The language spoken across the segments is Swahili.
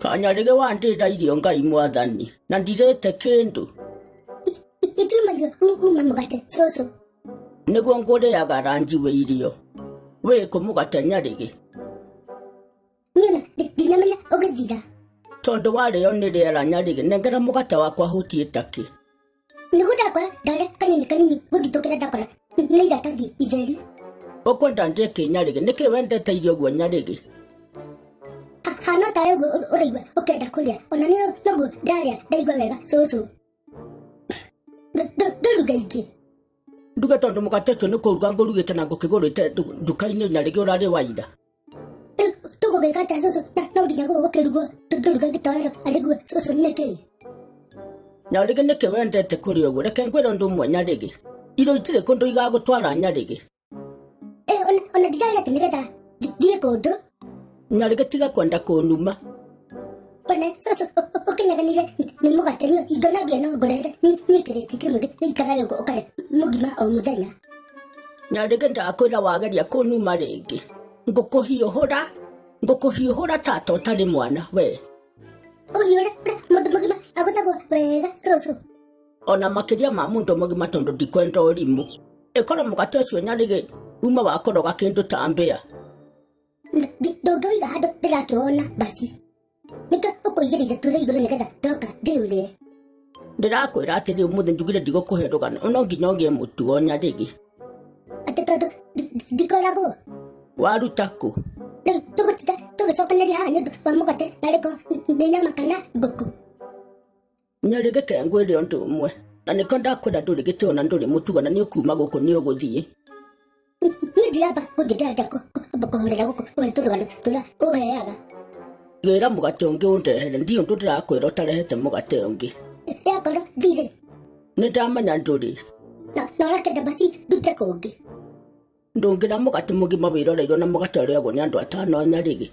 Kanyarige wandira irio Ngai Mwathani na ndirete kindu. Itumayo umamugate soso. Niguo nguriaga rangi we irio. We kumugate Nyarige. Niona dinamenya ogethira. Tondu wario ni riera Nyarige nengera mugate wakwa hutie taki. Nigudakora dale kanini guthitokera dakora. Neira tagi itheri. Okwenda ndeke Nyarige niki wendete irio gwa Nyarige. Hana tayo uraigwa ukenda kuria ona ni nogu daria ndaigwa wega soso. Nduruga iki. Nduga tondu mugate tu nikuruga ngurugite na ngukigurite nduka-ini Nyarige urari waira. Tugugikata soso no nginya gukirugo nduruga gitoero arigwe soso niki. Nyarige niki wendete kuria uguo reke ngwire undu umwe Nyarige. Irio itire kundu igagutwara Nyarige. Ona didaria tinireta thie kundu. Nyarige tiga kwenda kunuma. Ona soso ukinyaganire ni mugate ni igona bia no ngorere ni kireti kimwe ikaraga ngo ukare mugima o muthenya. Nyarige ndakwira wageria kunuma ringi. Ngukuhiuhura tata utari mwana we. Uhiure mundu mugima agutagwo wega soso. Ona makiria ma mundu mugima tondu ndikwenda urimu. Ikora mugate ucio Nyarige uma wakoroga kindu tambia. Ndogoiga hado ndirakiona basi. Nika ukoigirire ture iguru nigetha ndoka ndiurie. Ndirakwira atiri umuthi njugire ndigukuhe rugano no nginya ugie mutugo Nyarige. Ati tondu ndikoragwo. Waruta ku. Tugicokanĩria haha nĩũndũ wa mũgate na rĩko nĩ nyama kana ngũkũ. Nyarige ke ngwĩre ũndũ ũmwe na nĩko ndakwĩra ndũrĩgĩte ona ndũrĩ mũtugo na nĩ ũkuma gũkũ nĩ ũgũthiĩ. Niĩ ndiramba gũthiĩ ndarenda kũhorera gũkũ ũrĩ tũrũgano tũrĩa ũheaga. Gĩra mũgate ũngĩ ũndehere ndiĩ ũndũ ndĩrakwĩra ũtarehete mũgate ũngĩ. Yakorwo ndirĩ. Nĩ ndamenya ndũrĩ. Na ũrakenda basi ndute kũngĩ. Ndũngĩra mũgate mũgima wĩroreirwo na mũgate ũrĩagwo nĩ andũ atano Nyarige.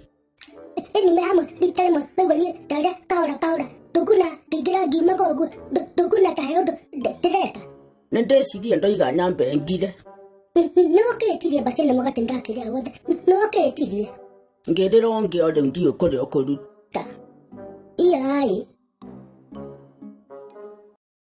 Nime hamwe rita rĩmwe naigua niĩ ndarĩa kahora ndũnguna ngĩingĩra ngiumaga ũguo ndũnguna tahe ũndũ ndĩreka. Nĩ ndĩcirie ndoiga nyambe ngire. Nĩwakĩtirie basi na mũgate ndakĩrĩa wothe nĩwakĩtirie. Ngĩrĩra ũngĩ o rĩu ndiũĩ kũrĩa ũkũruta. Iai.